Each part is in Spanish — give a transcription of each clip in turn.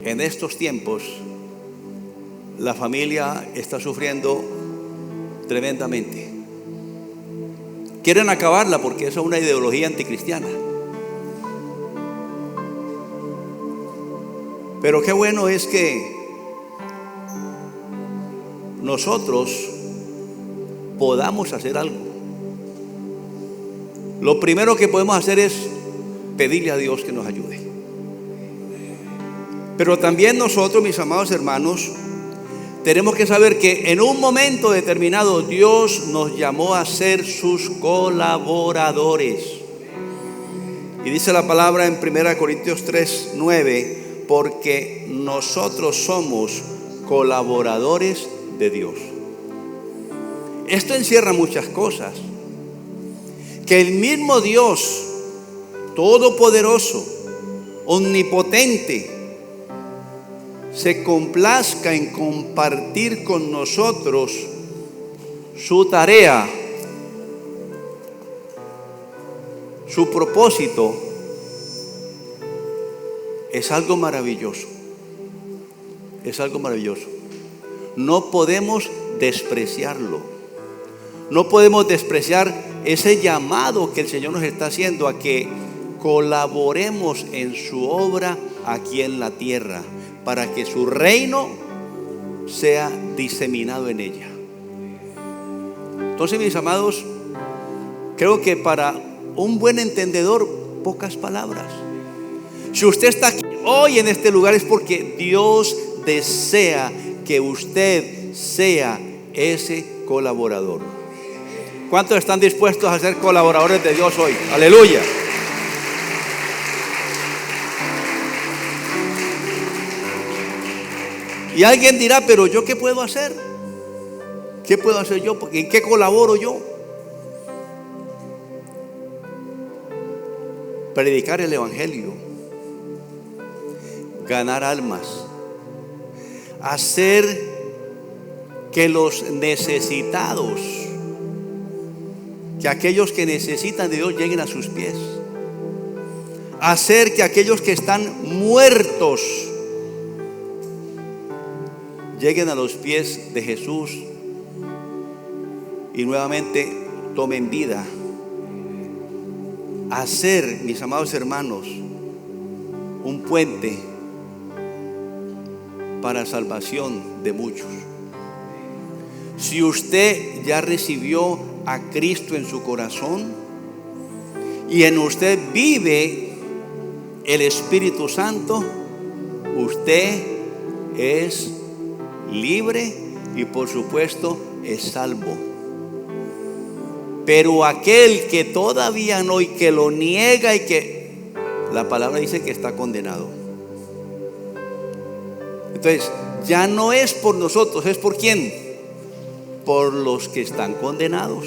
en estos tiempos la familia está sufriendo tremendamente. Quieren acabarla porque esa es una ideología anticristiana. Pero qué bueno es que nosotros podamos hacer algo. Lo primero que podemos hacer es pedirle a Dios que nos ayude. Pero también nosotros, mis amados hermanos, tenemos que saber que en un momento determinado Dios nos llamó a ser sus colaboradores. Y dice la palabra en 1 Corintios 3:9, porque nosotros somos colaboradores de Dios. Esto encierra muchas cosas. Que el mismo Dios todopoderoso, omnipotente, se complazca en compartir con nosotros su tarea, su propósito, es algo maravilloso. Es algo maravilloso. No podemos despreciarlo. No podemos despreciar ese llamado que el Señor nos está haciendo a que colaboremos en su obra aquí en la tierra, para que su reino sea diseminado en ella. Entonces, mis amados, creo que para un buen entendedor, pocas palabras. Si usted está aquí hoy en este lugar es porque Dios desea que usted sea ese colaborador. ¿Cuántos están dispuestos a ser colaboradores de Dios hoy? Aleluya. Y alguien dirá, pero ¿yo qué puedo hacer? ¿Qué puedo hacer yo? ¿En qué colaboro yo? Predicar el evangelio, ganar almas, hacer que los necesitados, que aquellos que necesitan de Dios lleguen a sus pies, hacer que aquellos que están muertos lleguen a los pies de Jesús y nuevamente tomen vida. Hacer, mis amados hermanos, un puente para salvación de muchos. Si usted ya recibió a Cristo en su corazón y en usted vive el Espíritu Santo, usted es libre y por supuesto es salvo. Pero aquel que todavía no y que lo niega y que la palabra dice que está condenado. Entonces ya no es por nosotros, es por quién, por los que están condenados.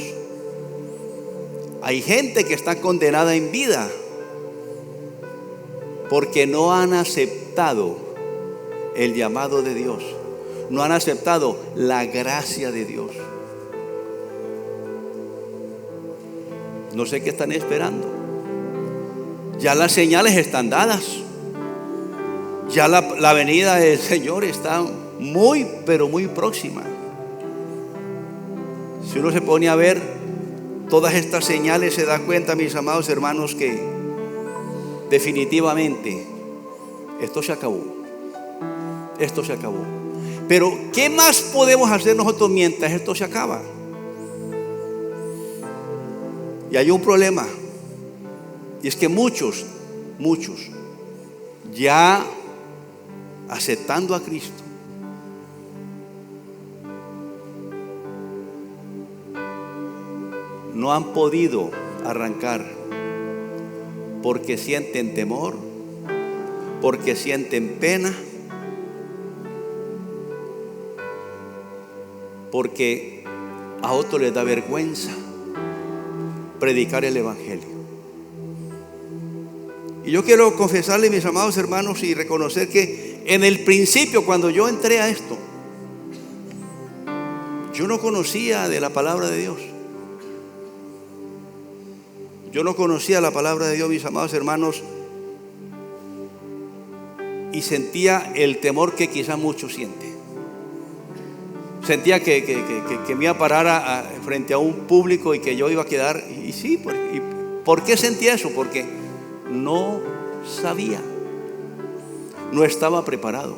Hay gente que está condenada en vida porque no han aceptado el llamado de Dios, no han aceptado la gracia de Dios. No sé qué están esperando. Ya las señales están dadas. Ya la venida del Señor está muy, pero muy próxima. Si uno se pone a ver todas estas señales, se da cuenta, mis amados hermanos, que definitivamente esto se acabó. Esto se acabó. Pero ¿qué más podemos hacer nosotros mientras esto se acaba? Y hay un problema, y es que muchos ya aceptando a Cristo, no han podido arrancar porque sienten temor, porque sienten pena, porque a otros les da vergüenza predicar el evangelio. Y yo quiero confesarle, mis amados hermanos, y reconocer que en el principio, cuando yo entré a esto, yo no conocía de la palabra de Dios. Yo no conocía la palabra de Dios, mis amados hermanos. y sentía el temor que quizá muchos sienten. Sentía que me iba a parar frente a un público y que yo iba a quedar. Y sí, ¿por qué sentía eso? Porque no sabía, no estaba preparado.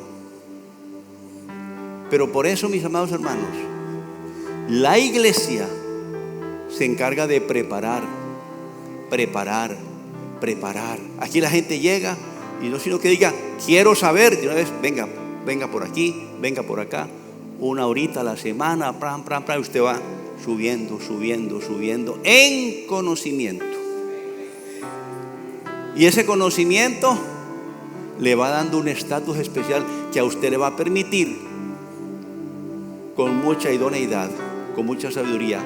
Pero por eso, mis amados hermanos, la iglesia se encarga de preparar. Aquí la gente llega y no sino que diga, quiero saber, de una vez, venga por aquí, venga por acá, una horita a la semana, y usted va subiendo en conocimiento. Y ese conocimiento le va dando un estatus especial que a usted le va a permitir, con mucha idoneidad, con mucha sabiduría,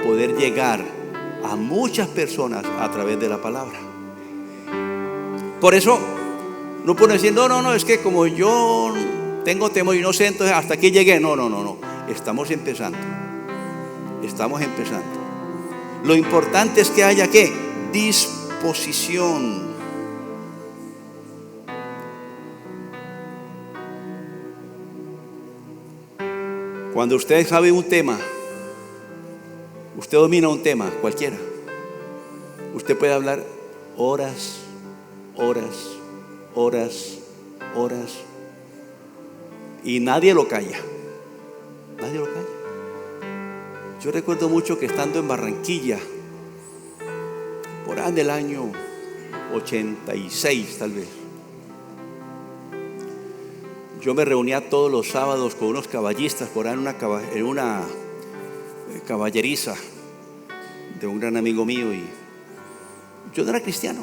poder llegar a muchas personas a través de la palabra. Por eso no puedo decir, no, es que como yo tengo temor y no sé, entonces hasta aquí llegué. No. Estamos empezando. Lo importante es que haya ¿qué? Disposición. Cuando usted sabe un tema, usted domina un tema cualquiera, usted puede hablar horas, y nadie lo calla. Yo recuerdo mucho que estando en Barranquilla, por ahí del año 86 tal vez, yo me reunía todos los sábados con unos caballistas por ahí en una caballeriza de un gran amigo mío, y yo no era cristiano,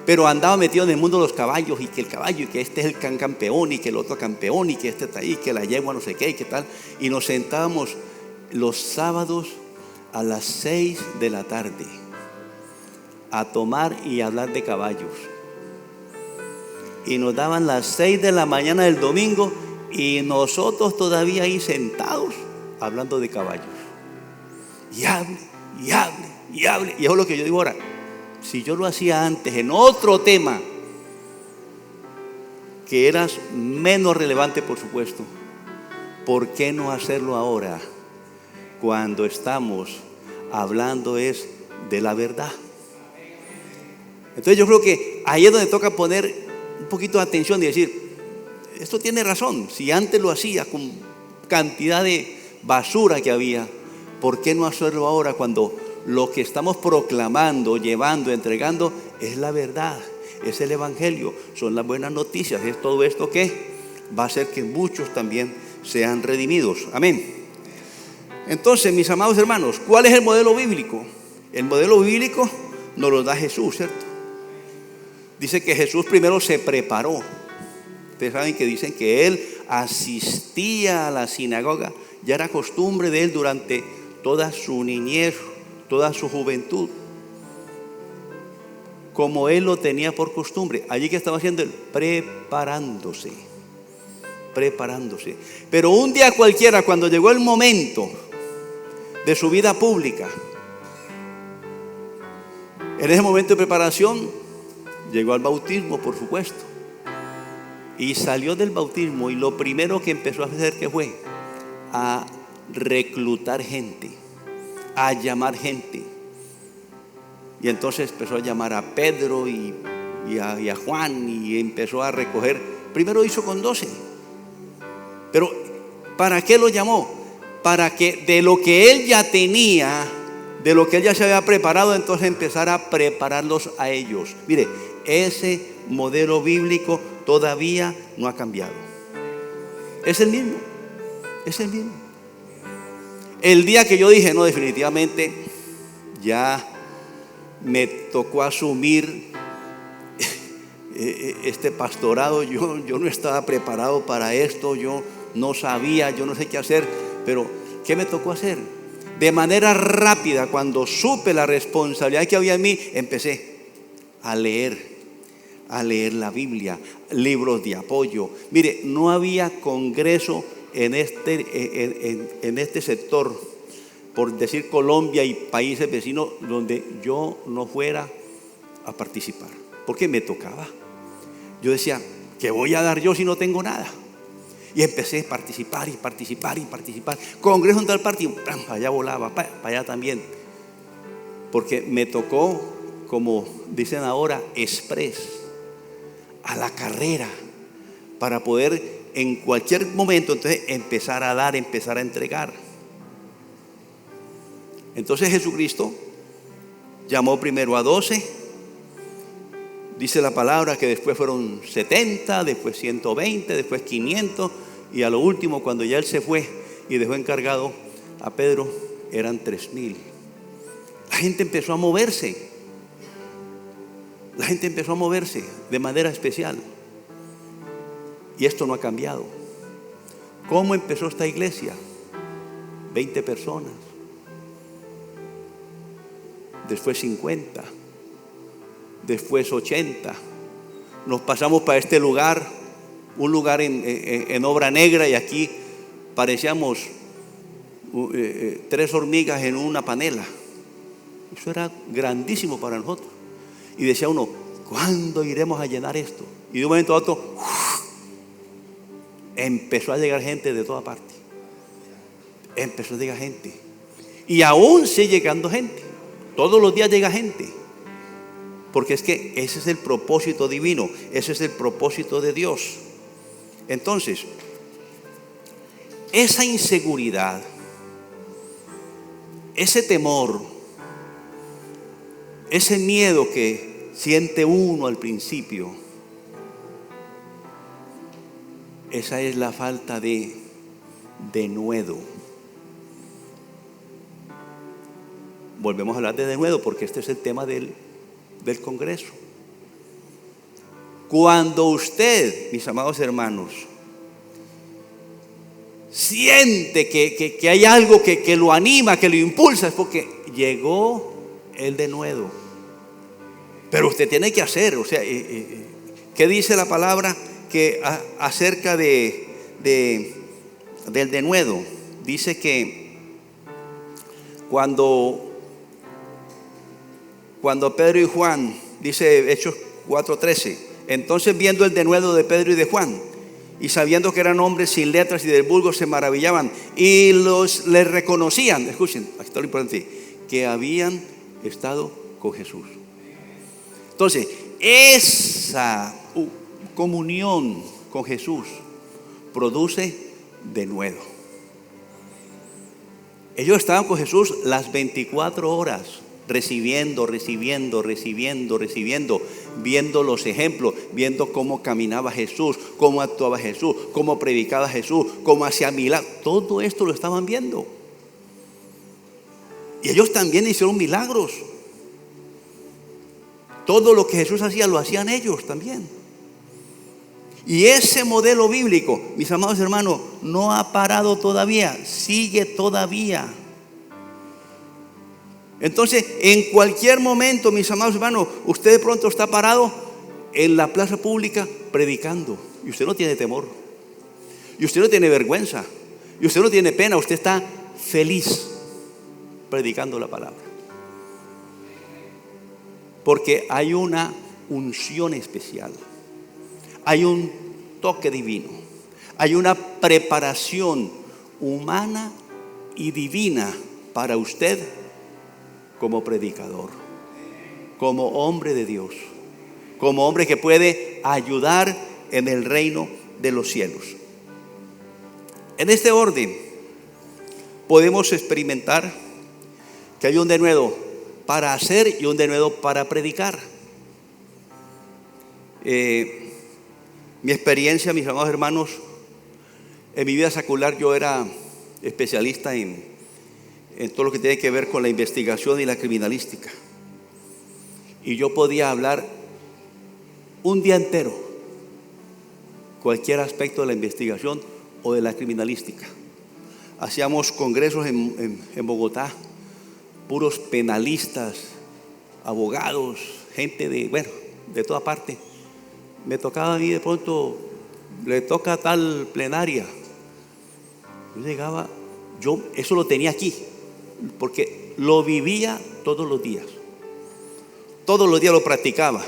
pero andaba metido en el mundo de los caballos, y que el caballo, y que este es el campeón, y que el otro campeón, y que este está ahí, que la yegua no sé qué, y qué tal. Y nos sentábamos los sábados a las 6 de la tarde a tomar y hablar de caballos. Y nos daban las 6 de la mañana del domingo, y nosotros todavía ahí sentados hablando de caballos. Y hable. Y eso es lo que yo digo ahora. Si yo lo hacía antes en otro tema que era menos relevante, por supuesto, ¿por qué no hacerlo ahora cuando estamos hablando es de la verdad? Entonces yo creo que ahí es donde toca poner un poquito de atención y decir, esto tiene razón. Si antes lo hacía con cantidad de basura que había, ¿por qué no hacerlo ahora cuando lo que estamos proclamando, llevando, entregando es la verdad, es el evangelio, son las buenas noticias, es todo esto que va a hacer que muchos también sean redimidos? Amén. Entonces, mis amados hermanos, ¿cuál es el modelo bíblico? El modelo bíblico nos lo da Jesús, ¿cierto? Dice que Jesús primero se preparó. Ustedes saben que dicen que Él asistía a la sinagoga, ya era costumbre de Él durante toda su niñez, toda su juventud, como Él lo tenía por costumbre. Allí que estaba haciendo Él, preparándose. Pero un día cualquiera, cuando llegó el momento de su vida pública, en ese momento de preparación llegó al bautismo, por supuesto, y salió del bautismo, y lo primero que empezó a hacer, ¿qué fue? A reclutar gente, a llamar gente. Y entonces empezó a llamar a Pedro y a Juan, y empezó a recoger. Primero hizo con 12. Pero ¿para qué lo llamó? Para que de lo que él ya tenía, de lo que él ya se había preparado, entonces empezar a prepararlos a ellos. Mire, ese modelo bíblico todavía no ha cambiado. Es el mismo. El día que yo dije, no, definitivamente ya me tocó asumir este pastorado, yo no estaba preparado para esto, yo no sabía, yo no sé qué hacer, pero ¿qué me tocó hacer? De manera rápida, cuando supe la responsabilidad que había en mí, empecé a leer la Biblia, libros de apoyo. Mire, no había congreso en este sector, por decir Colombia y países vecinos, donde yo no fuera a participar, porque me tocaba. Yo decía, ¿qué voy a dar yo si no tengo nada? Y empecé a participar y participar y participar. Congreso en tal parte, para allá volaba, para allá también. Porque me tocó, como dicen ahora, express, a la carrera, para poder en cualquier momento entonces empezar a dar, empezar a entregar. Entonces Jesucristo llamó primero a 12. Dice la palabra que después fueron 70, después 120, después 500, y a lo último, cuando ya él se fue y dejó encargado a Pedro, eran 3000. La gente empezó a moverse. La gente empezó a moverse de manera especial. Y esto no ha cambiado. ¿Cómo empezó esta iglesia? 20 personas. Después 50. Después 80. Nos pasamos para este lugar, un lugar en obra negra, y aquí parecíamos 3 hormigas en una panela. Eso era grandísimo para nosotros. Y decía uno, ¿cuándo iremos a llenar esto? Y de un momento a otro, empezó a llegar gente de toda parte. Empezó a llegar gente. Y aún sigue llegando gente. Todos los días llega gente. Porque es que ese es el propósito divino. Ese es el propósito de Dios. Entonces, esa inseguridad, ese temor, ese miedo que siente uno al principio, esa es la falta de denuedo. Volvemos a hablar de denuedo porque este es el tema del Congreso. Cuando usted, mis amados hermanos, siente que hay algo que lo anima, que lo impulsa, es porque llegó el denuedo. Pero usted tiene que hacer, o sea, ¿qué dice la palabra acerca del denuedo? Dice que cuando Pedro y Juan, dice Hechos 4:13, entonces viendo el denuedo de Pedro y de Juan, y sabiendo que eran hombres sin letras y del vulgo, se maravillaban y les reconocían, escuchen, aquí está lo importante, que habían estado con Jesús. Entonces, esa comunión con Jesús produce denuedo. Ellos estaban con Jesús las 24 horas, recibiendo, viendo los ejemplos, viendo cómo caminaba Jesús, cómo actuaba Jesús, cómo predicaba Jesús, cómo hacía milagros. Todo esto lo estaban viendo. Y ellos también hicieron milagros. Todo lo que Jesús hacía, lo hacían ellos también. Y ese modelo bíblico, mis amados hermanos, no ha parado todavía, sigue todavía. Entonces, en cualquier momento, mis amados hermanos, usted de pronto está parado en la plaza pública predicando. Y usted no tiene temor. Y usted no tiene vergüenza. Y usted no tiene pena. Usted está feliz predicando la palabra. Porque hay una unción especial. Hay un toque divino. Hay una preparación humana y divina para usted como predicador, como hombre de Dios, como hombre que puede ayudar en el reino de los cielos. En este orden podemos experimentar que hay un denuedo para hacer y un denuedo para predicar. Mi experiencia, mis amados hermanos, en mi vida secular yo era especialista en todo lo que tiene que ver con la investigación y la criminalística. Y yo podía hablar un día entero cualquier aspecto de la investigación o de la criminalística. Hacíamos congresos en Bogotá, puros penalistas, abogados, gente de toda parte. Me tocaba a mí de pronto, le toca tal plenaria. Yo llegaba, eso lo tenía aquí, porque lo vivía todos los días. Todos los días lo practicaba.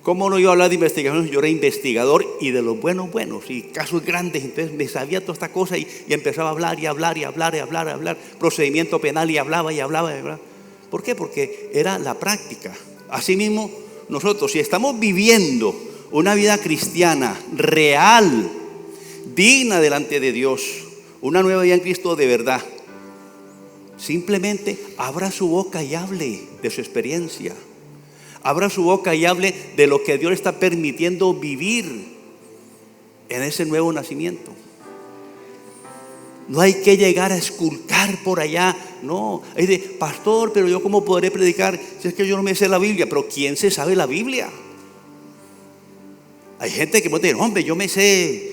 ¿Cómo no iba a hablar de investigaciones? Yo era investigador y de los buenos, y casos grandes. Entonces me sabía toda esta cosa y empezaba a hablar y hablar y hablar y hablar y hablar. Procedimiento penal y hablaba y hablaba y hablaba. ¿Por qué? Porque era la práctica. Asimismo, nosotros, si estamos viviendo una vida cristiana real, digna delante de Dios, una nueva vida en Cristo de verdad, simplemente abra su boca y hable de su experiencia. Abra su boca y hable de lo que Dios le está permitiendo vivir en ese nuevo nacimiento. No hay que llegar a esculcar por allá. No, hay de, pastor, pero yo cómo podré predicar si es que yo no me sé la Biblia. Pero ¿quién se sabe la Biblia? Hay gente que puede decir, hombre, yo me sé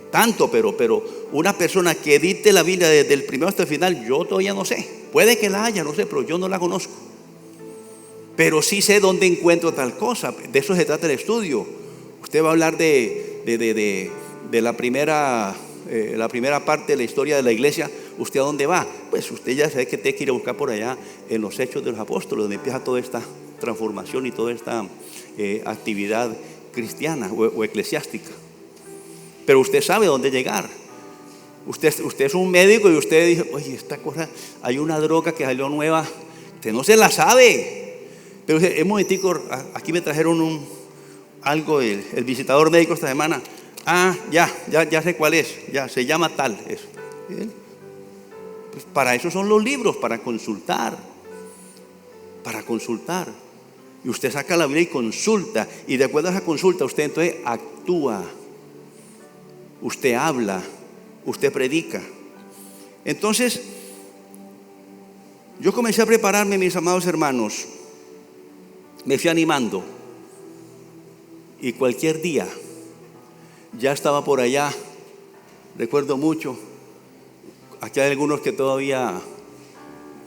tanto, pero una persona que edite la Biblia desde el primero hasta el final, yo todavía no sé. Puede que la haya, no sé, pero yo no la conozco. Pero sí sé dónde encuentro tal cosa. De eso se trata el estudio. Usted va a hablar de la primera parte de la historia de la iglesia. ¿Usted a dónde va? Pues usted ya sabe que tiene que ir a buscar por allá en los Hechos de los Apóstoles, donde empieza toda esta transformación y toda esta actividad cristiana o eclesiástica. Pero usted sabe dónde llegar. Usted es un médico y usted dice, oye, esta cosa, hay una droga que salió nueva, usted no se la sabe. Pero un momentico, aquí me trajeron algo, el visitador médico esta semana. Ya sé cuál es, ya se llama tal. Eso. Pues para eso son los libros, para consultar. Y usted saca la Biblia y consulta. Y de acuerdo a esa consulta, usted entonces actúa. Usted habla, usted predica. Entonces, yo comencé a prepararme, mis amados hermanos. Me fui animando. Y cualquier día, ya estaba por allá. Recuerdo mucho. Aquí hay algunos que todavía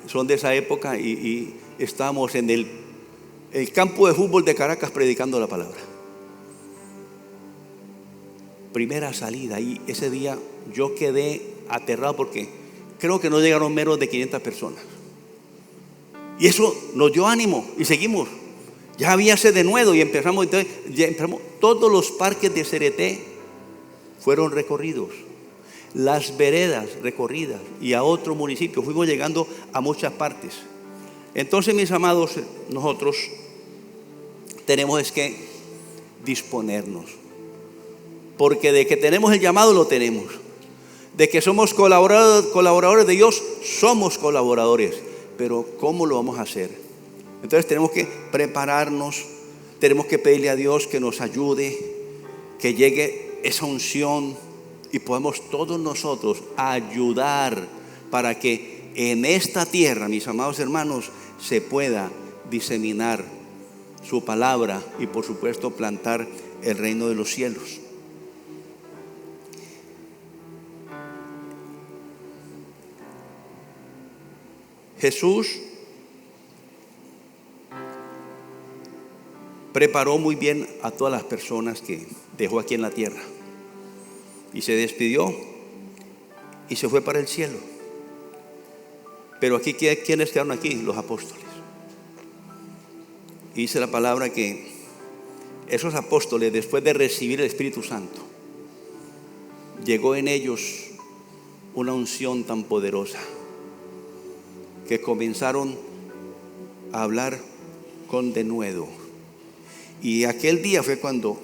son de esa época y estábamos en el campo de fútbol de Caracas predicando la palabra. Primera salida, y ese día yo quedé aterrado porque creo que no llegaron menos de 500 personas. Y eso nos dio ánimo y seguimos. Ya había sed de nuevo y empezamos, todos los parques de Cereté fueron recorridos, las veredas recorridas y a otro municipio. Fuimos llegando a muchas partes. Entonces, mis amados, nosotros tenemos que disponernos. Porque de que tenemos el llamado, lo tenemos. De que somos colaboradores de Dios, somos colaboradores. Pero ¿cómo lo vamos a hacer? Entonces tenemos que prepararnos, tenemos que pedirle a Dios que nos ayude, que llegue esa unción y podemos todos nosotros ayudar para que en esta tierra, mis amados hermanos, se pueda diseminar su palabra y por supuesto plantar el reino de los cielos. Jesús preparó muy bien a todas las personas que dejó aquí en la tierra y se despidió y se fue para el cielo. Pero aquí, ¿quiénes quedaron aquí? Los apóstoles. Y dice la palabra que esos apóstoles, después de recibir el Espíritu Santo, llegó en ellos una unción tan poderosa que comenzaron a hablar con denuedo. Y aquel día fue cuando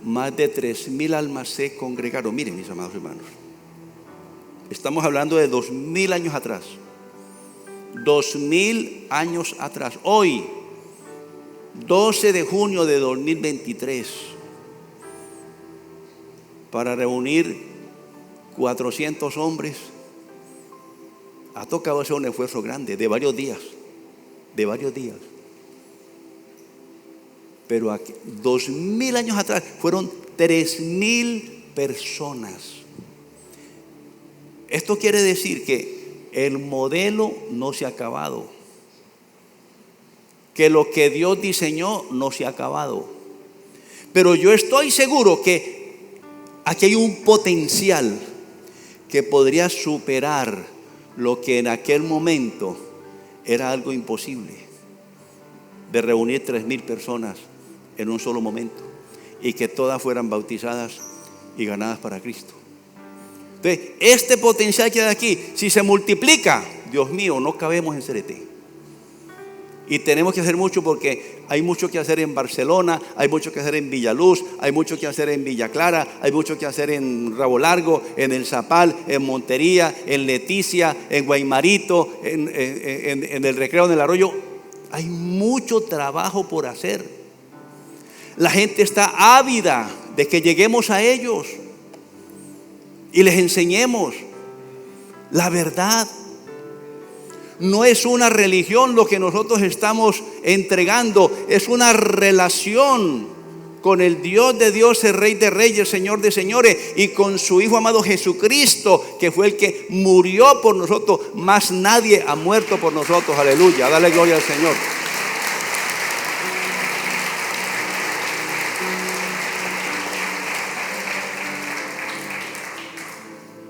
más de 3,000 almas se congregaron. Miren, mis amados hermanos, estamos hablando de 2,000 años atrás. 2,000 años atrás. Hoy, 12 de junio de 2023, para reunir 400 hombres, ha tocado hacer un esfuerzo grande de varios días. Pero aquí, 2,000 años atrás, fueron 3,000 personas. Esto quiere decir que el modelo no se ha acabado, que lo que Dios diseñó no se ha acabado. Pero yo estoy seguro que aquí hay un potencial que podría superar lo que en aquel momento era algo imposible, de reunir 3,000 personas en un solo momento y que todas fueran bautizadas y ganadas para Cristo. Entonces, este potencial que hay aquí, si se multiplica, Dios mío, no cabemos en Cereté. Y tenemos que hacer mucho porque hay mucho que hacer en Barcelona, hay mucho que hacer en Villaluz, hay mucho que hacer en Villa Clara, hay mucho que hacer en Rabo Largo, en El Zapal, en Montería, en Leticia, en Guaymarito, en el Recreo, en el Arroyo. Hay mucho trabajo por hacer. La gente está ávida de que lleguemos a ellos y les enseñemos la verdad. No es una religión lo que nosotros estamos entregando, es una relación con el Dios de Dios, el Rey de Reyes, Señor de Señores, y con su Hijo amado Jesucristo, que fue el que murió por nosotros, más nadie ha muerto por nosotros. Aleluya, dale gloria al Señor.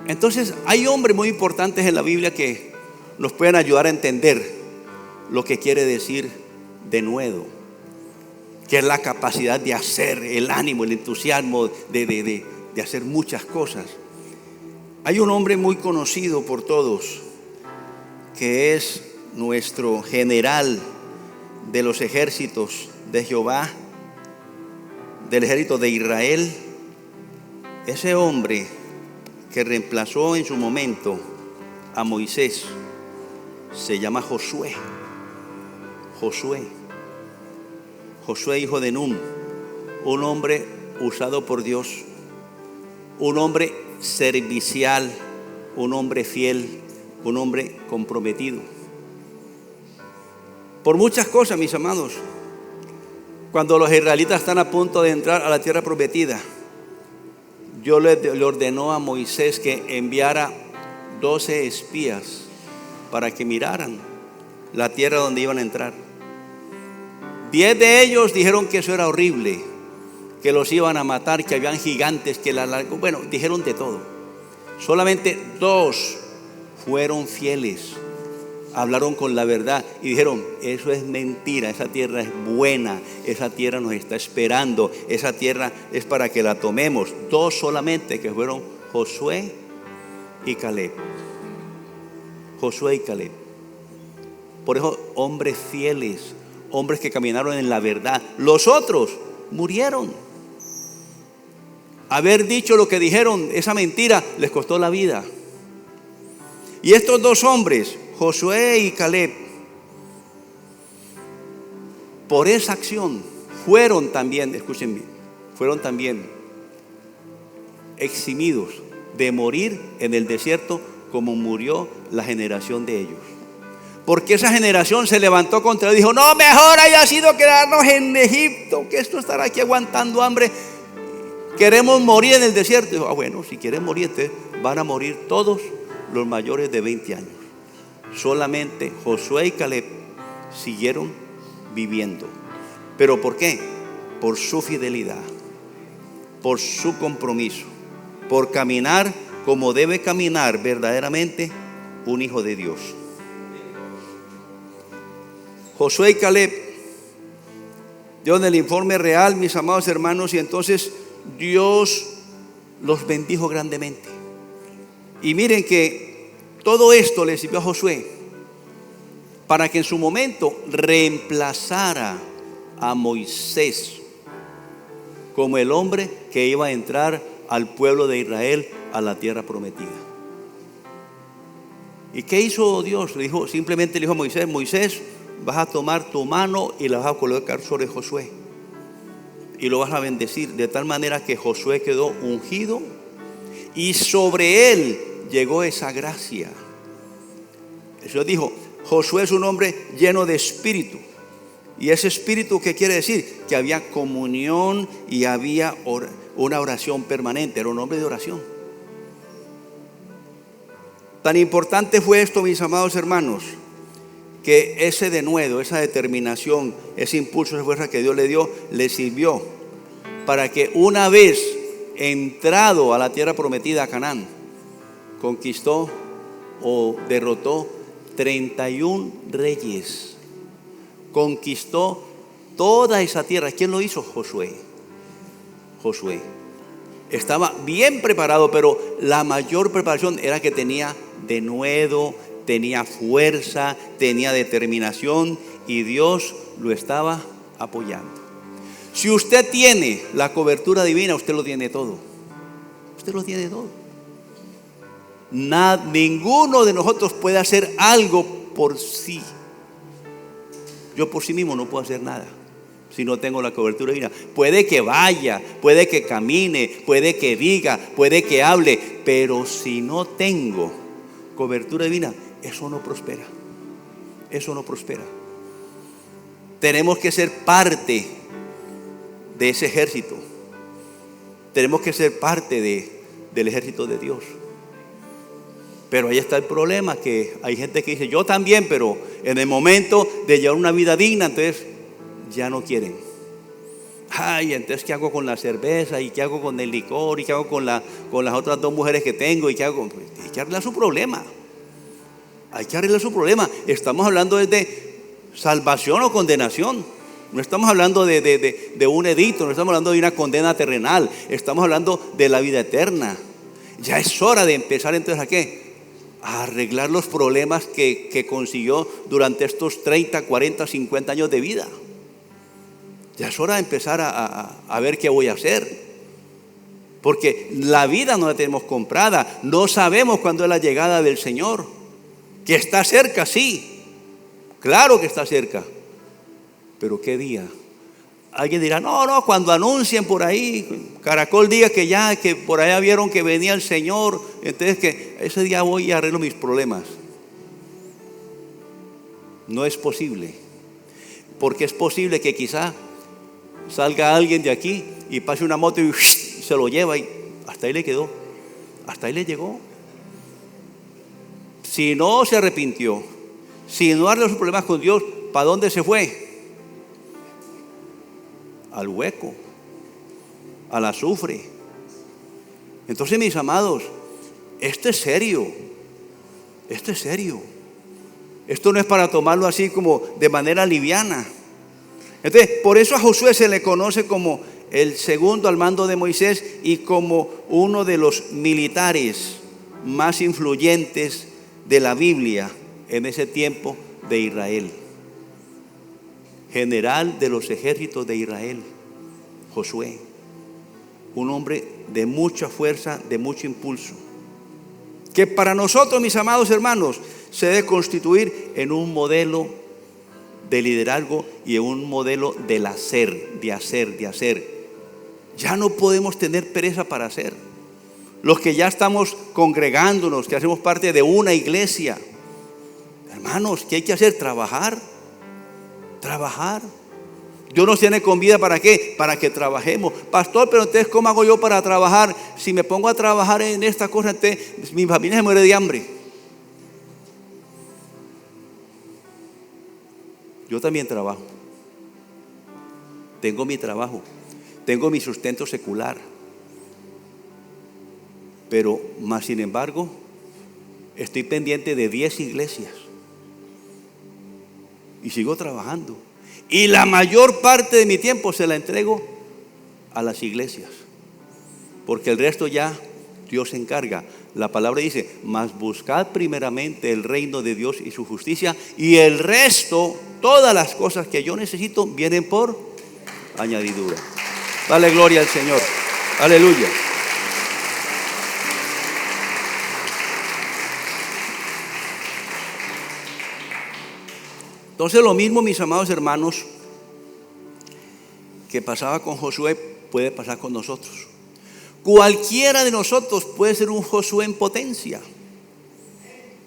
Entonces, hay hombres muy importantes en la Biblia que nos pueden ayudar a entender lo que quiere decir denuedo, que es la capacidad de hacer, el ánimo, el entusiasmo de hacer muchas cosas. Hay un hombre muy conocido por todos, que es nuestro general de los ejércitos de Jehová, del ejército de Israel. Ese hombre que reemplazó en su momento a Moisés se llama Josué. Josué, hijo de Nun, un hombre usado por Dios, un hombre servicial, un hombre fiel, un hombre comprometido. Por muchas cosas, mis amados, cuando los israelitas están a punto de entrar a la tierra prometida, Dios le ordenó a Moisés que enviara 12 espías para que miraran la tierra donde iban a entrar. 10 de ellos dijeron que eso era horrible, que los iban a matar, que habían gigantes, bueno, dijeron de todo. Solamente 2 fueron fieles, hablaron con la verdad y dijeron: eso es mentira, esa tierra es buena, esa tierra nos está esperando, esa tierra es para que la tomemos. 2 solamente, que fueron Josué y Caleb. Josué y Caleb. Por eso, hombres fieles, hombres que caminaron en la verdad. Los otros murieron. Haber dicho lo que dijeron, esa mentira, les costó la vida. Y estos 2 hombres, Josué y Caleb, por esa acción fueron también, escuchen bien, fueron también eximidos de morir en el desierto como murió la generación de ellos. Porque esa generación se levantó contra él y dijo: no, mejor haya sido quedarnos en Egipto, que esto estará aquí aguantando hambre. Queremos morir en el desierto. Y dijo: bueno, si quieren morir, van a morir todos los mayores de 20 años. Solamente Josué y Caleb siguieron viviendo. ¿Pero por qué? Por su fidelidad, por su compromiso, por caminar como debe caminar verdaderamente un hijo de Dios. Josué y Caleb dieron el informe real, mis amados hermanos, y entonces Dios los bendijo grandemente. Y miren que todo esto le sirvió a Josué para que en su momento reemplazara a Moisés como el hombre que iba a entrar al pueblo de Israel a la tierra prometida. ¿Y qué hizo Dios? Simplemente le dijo a Moisés: Moisés, vas a tomar tu mano y la vas a colocar sobre Josué y lo vas a bendecir, de tal manera que Josué quedó ungido y sobre él llegó esa gracia. El Señor dijo: Josué es un hombre lleno de espíritu. Y ese espíritu, ¿qué quiere decir? Que había comunión y había una oración permanente. Era un hombre de oración. Tan importante fue esto, mis amados hermanos, que ese denuedo, esa determinación, ese impulso, esa fuerza que Dios le dio, le sirvió para que una vez entrado a la tierra prometida, a Canaán, conquistó o derrotó 31 reyes. Conquistó toda esa tierra. ¿Quién lo hizo? Josué. Josué. Estaba bien preparado, pero la mayor preparación era que tenía denuedo, tenía fuerza, tenía determinación y Dios lo estaba apoyando. Si usted tiene la cobertura divina, usted lo tiene todo. Usted lo tiene todo. Ninguno de nosotros puede hacer algo por sí. Yo por sí mismo no puedo hacer nada si no tengo la cobertura divina. Puede que vaya, puede que camine, puede que diga, puede que hable, pero si no tengo cobertura divina, eso no prospera. Eso no prospera. Tenemos que ser parte de ese ejército. Tenemos que ser parte del ejército de Dios. Pero ahí está el problema, que hay gente que dice, yo también, pero en el momento de llevar una vida digna, entonces ya no quieren. Ay, entonces ¿qué hago con la cerveza? ¿Y qué hago con el licor? ¿Y qué hago con las otras 2 mujeres que tengo? ¿Y qué hago? Pues hay que arreglar su problema. Hay que arreglar su problema. Estamos hablando de salvación o condenación. No estamos hablando de un edicto, no estamos hablando de una condena terrenal. Estamos hablando de la vida eterna. Ya es hora de empezar entonces ¿a qué? A arreglar los problemas que consiguió durante estos 30, 40, 50 años de vida. Ya es hora de empezar a ver qué voy a hacer. Porque la vida no la tenemos comprada. No sabemos cuándo es la llegada del Señor. Que está cerca, sí. Claro que está cerca. Pero ¿qué día? Alguien dirá, no, cuando anuncien por ahí, Caracol diga que por allá vieron que venía el Señor, entonces que ese día voy y arreglo mis problemas. No es posible. Porque es posible que quizá salga alguien de aquí y pase una moto y se lo lleva y hasta ahí le quedó. Hasta ahí le llegó. Si no se arrepintió, si no arregló sus problemas con Dios, ¿para dónde se fue? Al hueco, al azufre. Entonces, mis amados, esto es serio. Esto es serio. Esto no es para tomarlo así como de manera liviana. Entonces, por eso a Josué se le conoce como el segundo al mando de Moisés y como uno de los militares más influyentes de la Biblia en ese tiempo de Israel. General de los ejércitos de Israel, Josué, un hombre de mucha fuerza, de mucho impulso, que para nosotros, mis amados hermanos, se debe constituir en un modelo de liderazgo y en un modelo del hacer, de hacer. Ya no podemos tener pereza para hacer. Los que ya estamos congregándonos, que hacemos parte de una iglesia, hermanos, ¿qué hay que hacer? Trabajar. Dios nos tiene con vida, ¿para qué? Para que trabajemos. Pastor, pero entonces ¿cómo hago yo para trabajar? Si me pongo a trabajar en esta cosa, entonces mi familia se muere de hambre. Yo también trabajo. Tengo mi trabajo. Tengo mi sustento secular. Pero más sin embargo, estoy pendiente de 10 iglesias. Y sigo trabajando. Y la mayor parte de mi tiempo se la entrego a las iglesias. Porque el resto ya Dios se encarga. La palabra dice, mas buscad primeramente el reino de Dios y su justicia. Y el resto, todas las cosas que yo necesito, vienen por añadidura. Dale gloria al Señor. Aleluya. Entonces lo mismo, mis amados hermanos, que pasaba con Josué, puede pasar con nosotros. Cualquiera de nosotros puede ser un Josué en potencia,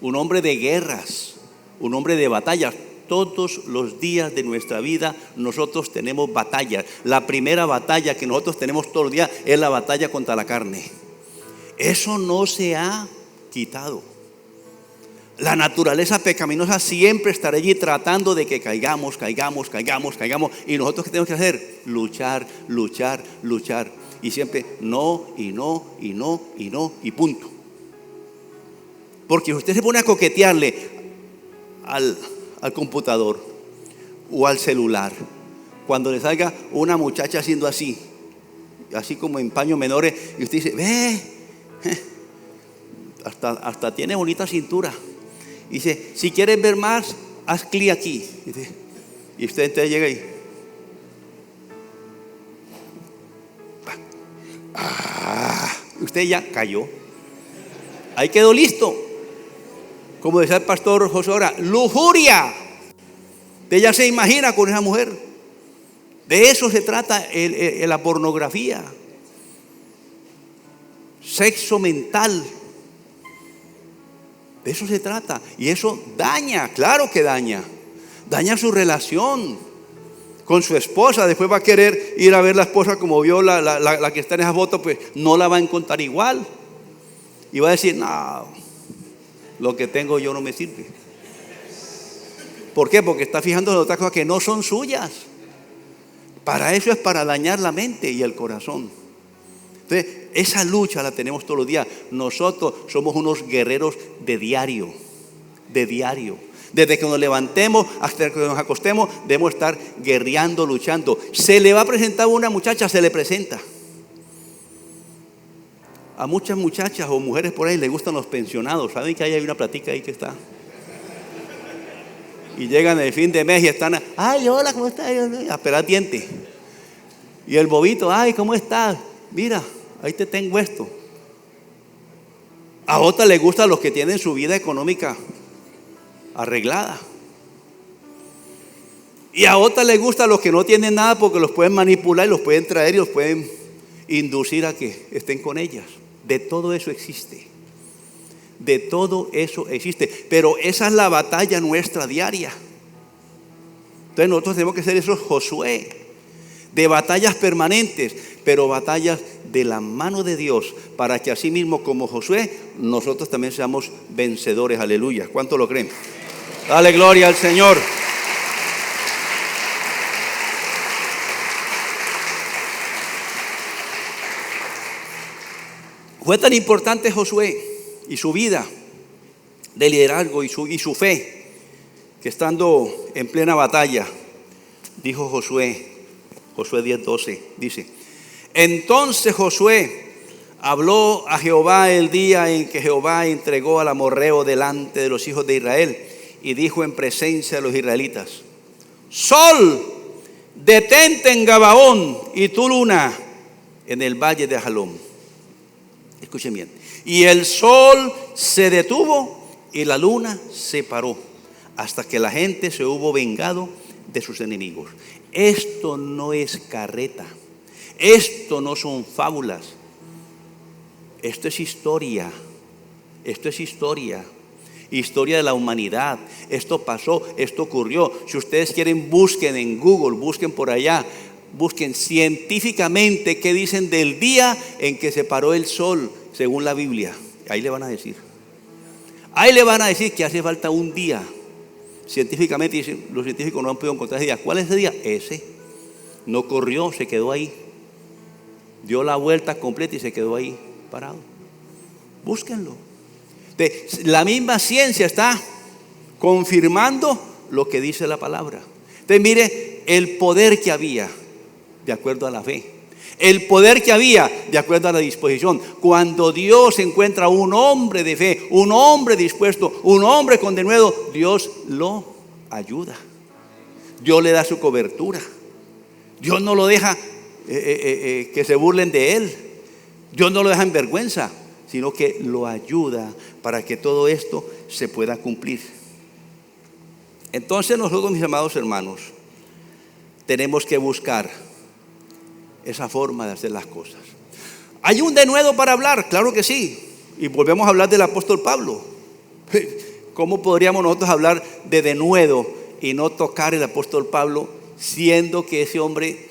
un hombre de guerras, un hombre de batallas. Todos los días de nuestra vida nosotros tenemos batallas. La primera batalla que nosotros tenemos todos los días es la batalla contra la carne. Eso no se ha quitado. La naturaleza pecaminosa siempre estará allí tratando de que caigamos. Y nosotros, ¿qué tenemos que hacer? Luchar. Y siempre no, y punto. Porque si usted se pone a coquetearle al computador o al celular Cuando le salga una muchacha haciendo así, así como en paños menores, y usted dice, ve, hasta tiene bonita cintura. Y dice, si quieres ver más, haz clic aquí. Y usted entonces llega y usted ya cayó. Ahí quedó listo. Como decía el pastor José ahora, lujuria. Ella se imagina con esa mujer. De eso se trata la pornografía. Sexo mental. De eso se trata. Y eso daña, claro que daña. Daña su relación con su esposa. Después va a querer ir a ver la esposa como vio la que está en esa foto, pues no la va a encontrar igual. Y va a decir, no, lo que tengo yo no me sirve. ¿Por qué? Porque está fijando en otras cosas que no son suyas. Para eso es para dañar la mente y el corazón. Entonces, esa lucha la tenemos todos los días. Nosotros somos unos guerreros de diario. De diario. Desde que nos levantemos hasta que nos acostemos, debemos estar guerreando, luchando. Se le va a presentar una muchacha, se le presenta. A muchas muchachas o mujeres por ahí les gustan los pensionados. ¿Saben que ahí hay una platica ahí que está? Y llegan el fin de mes y están, ay, hola, ¿cómo estás? A esperar diente. Y el bobito, ay, ¿cómo estás? Mira, ahí te tengo esto. A otras les gustan los que tienen su vida económica arreglada. Y a otras les gustan los que no tienen nada porque los pueden manipular y los pueden traer y los pueden inducir a que estén con ellas. De todo eso existe. De todo eso existe. Pero esa es la batalla nuestra diaria. Entonces nosotros tenemos que ser esos Josué de batallas permanentes, pero batallas de la mano de Dios, para que así mismo como Josué, nosotros también seamos vencedores. Aleluya. ¿Cuánto lo creen? Dale gloria al Señor. Fue tan importante Josué y su vida de liderazgo y su fe, que estando en plena batalla, dijo Josué 10:12, dice: entonces Josué habló a Jehová el día en que Jehová entregó al amorreo delante de los hijos de Israel, y dijo en presencia de los israelitas: sol, detente en Gabaón, y tu luna en el valle de Ajalón. Escuchen bien. Y el sol se detuvo y la luna se paró, hasta que la gente se hubo vengado de sus enemigos. Esto no es carreta. Esto no son fábulas. Esto es historia. Esto es historia. Historia de la humanidad. Esto pasó, esto ocurrió. Si ustedes quieren, busquen en Google, busquen por allá. Busquen científicamente qué dicen del día en que se paró el sol, según la Biblia. Ahí le van a decir. Ahí le van a decir que hace falta un día. Científicamente dicen, los científicos no han podido encontrar ese día. ¿Cuál es ese día? Ese. No corrió, se quedó ahí. Dio la vuelta completa y se quedó ahí parado. Búsquenlo. La misma ciencia está confirmando lo que dice la palabra. Entonces mire el poder que había de acuerdo a la fe. El poder que había de acuerdo a la disposición. Cuando Dios encuentra un hombre de fe, un hombre dispuesto, un hombre con denuedo, Dios lo ayuda. Dios le da su cobertura. Dios no lo deja que se burlen de él. Dios no lo deja en vergüenza, sino que lo ayuda para que todo esto se pueda cumplir. Entonces nosotros, mis amados hermanos, tenemos que buscar esa forma de hacer las cosas. ¿Hay un denuedo para hablar? Claro que sí. Y volvemos a hablar del apóstol Pablo. ¿Cómo podríamos nosotros hablar de denuedo y no tocar el apóstol Pablo, siendo que ese hombre,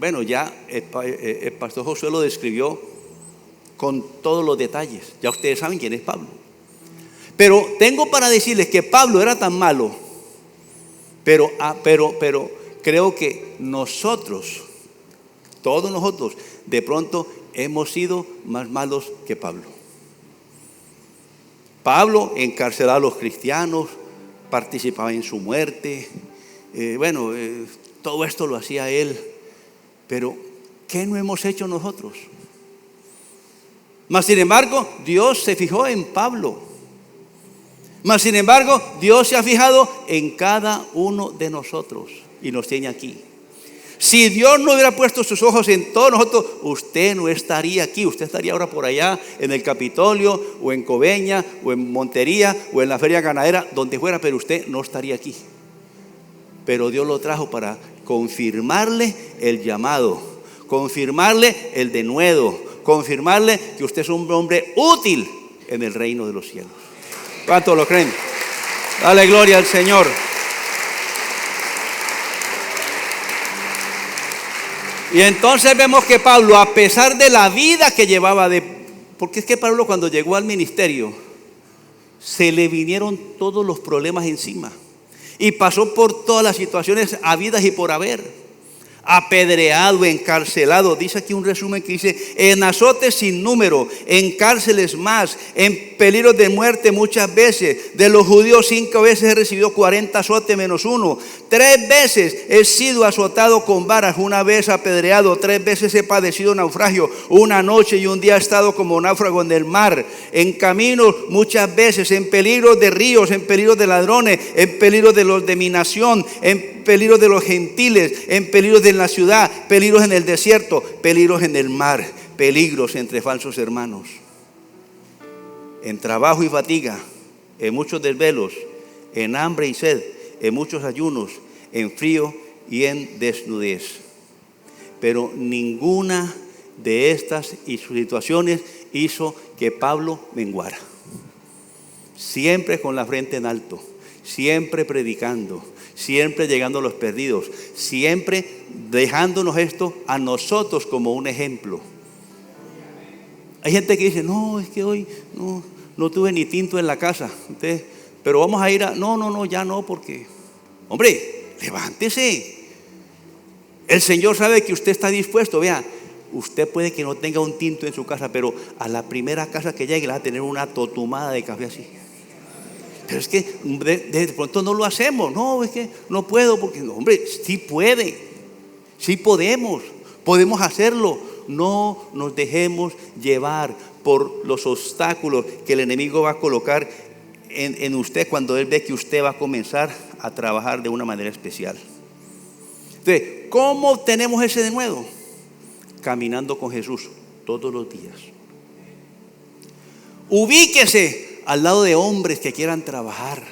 bueno, ya el pastor Josué lo describió con todos los detalles? Ya ustedes saben quién es Pablo. Pero tengo para decirles que Pablo era tan malo, pero creo que nosotros, todos nosotros, de pronto hemos sido más malos que Pablo. Pablo encarcelaba a los cristianos, participaba en su muerte, Todo esto lo hacía Él. Pero, ¿qué no hemos hecho nosotros? Mas sin embargo, Dios se fijó en Pablo. Mas sin embargo, Dios se ha fijado en cada uno de nosotros y nos tiene aquí. Si Dios no hubiera puesto sus ojos en todos nosotros, usted no estaría aquí. Usted estaría ahora por allá en el Capitolio, o en Coveñas, o en Montería, o en la Feria Ganadera, donde fuera, pero usted no estaría aquí. Pero Dios lo trajo para confirmarle el llamado, confirmarle el denuedo, confirmarle que usted es un hombre útil en el reino de los cielos. ¿Cuántos lo creen? Dale gloria al Señor. Y entonces vemos que Pablo, a pesar de la vida que llevaba porque es que Pablo, cuando llegó al ministerio, se le vinieron todos los problemas encima y pasó por todas las situaciones habidas y por haber. Apedreado, encarcelado. Dice aquí un resumen que dice: en azotes sin número, en cárceles más, en peligro de muerte muchas veces. De los judíos 5 veces he recibido 40 azotes menos 1. 3 veces he sido azotado con varas, 1 vez apedreado, 3 veces he padecido naufragio, 1 noche y 1 día he estado como náufrago en el mar, en caminos muchas veces, en peligro de ríos, en peligro de ladrones, en peligro de los de mi nación, en peligros de los gentiles, en peligros de la ciudad, peligros en el desierto, peligros en el mar, peligros entre falsos hermanos, en trabajo y fatiga, en muchos desvelos, en hambre y sed, en muchos ayunos, en frío y en desnudez. Pero ninguna de estas situaciones hizo que Pablo menguara. Siempre con la frente en alto, siempre predicando, siempre llegando a los perdidos, siempre dejándonos esto a nosotros como un ejemplo. Hay gente que dice: no, es que hoy no tuve ni tinto en la casa, pero vamos a ir a... No, ya no, porque... Hombre, levántese. El Señor sabe que usted está dispuesto. Vea, usted puede que no tenga un tinto en su casa, pero a la primera casa que llegue le va a tener una totumada de café así. Pero es que de pronto no lo hacemos. No, es que no puedo, porque no, hombre, sí puede, sí podemos hacerlo. No nos dejemos llevar por los obstáculos que el enemigo va a colocar en usted cuando él ve que usted va a comenzar a trabajar de una manera especial. Entonces, ¿cómo obtenemos ese denuedo? Caminando con Jesús todos los días. Ubíquese al lado de hombres que quieran trabajar.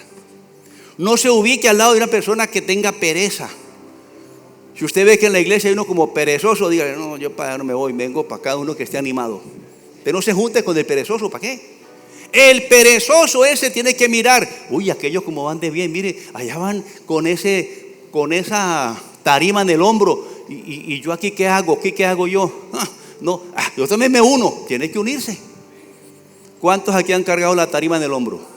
No se ubique al lado de una persona que tenga pereza. Si usted ve que en la iglesia hay uno como perezoso, dígale: no, yo para allá no me voy, vengo para acá uno que esté animado. Usted no se junte con el perezoso, ¿para qué? El perezoso ese tiene que mirar: uy, aquellos como van de bien, mire, allá van con esa tarima en el hombro, y yo aquí ¿qué hago? ¿Qué hago yo? Yo también me uno. Tiene que unirse. ¿Cuántos aquí han cargado la tarima en el hombro?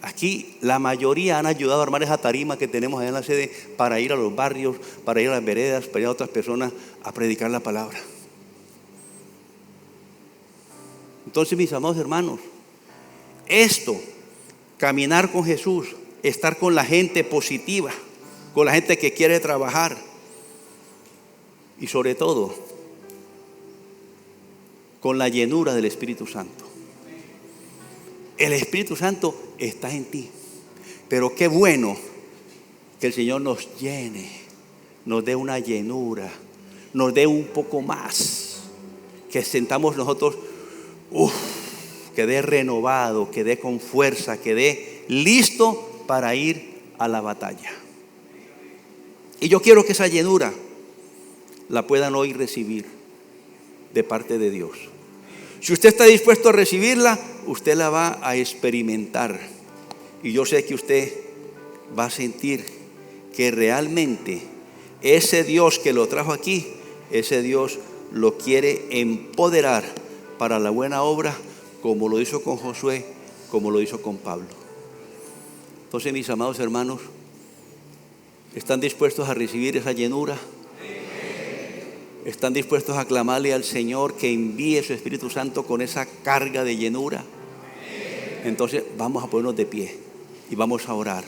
Aquí la mayoría han ayudado a armar esa tarima que tenemos allá en la sede para ir a los barrios, para ir a las veredas, para ir a otras personas a predicar la palabra. Entonces, mis amados hermanos, esto, caminar con Jesús, estar con la gente positiva, con la gente que quiere trabajar, y sobre todo con la llenura del Espíritu Santo. El Espíritu Santo está en ti, pero qué bueno que el Señor nos llene, nos dé una llenura, nos dé un poco más, que sentamos nosotros, quedé renovado, quedé con fuerza, quedé listo para ir a la batalla. Y yo quiero que esa llenura la puedan hoy recibir de parte de Dios. Si usted está dispuesto a recibirla, usted la va a experimentar. Y yo sé que usted va a sentir que realmente ese Dios que lo trajo aquí, ese Dios lo quiere empoderar para la buena obra, como lo hizo con Josué, como lo hizo con Pablo. Entonces, mis amados hermanos, ¿están dispuestos a recibir esa llenura? ¿Están dispuestos a clamarle al Señor que envíe su Espíritu Santo con esa carga de llenura? Entonces vamos a ponernos de pie y vamos a orar.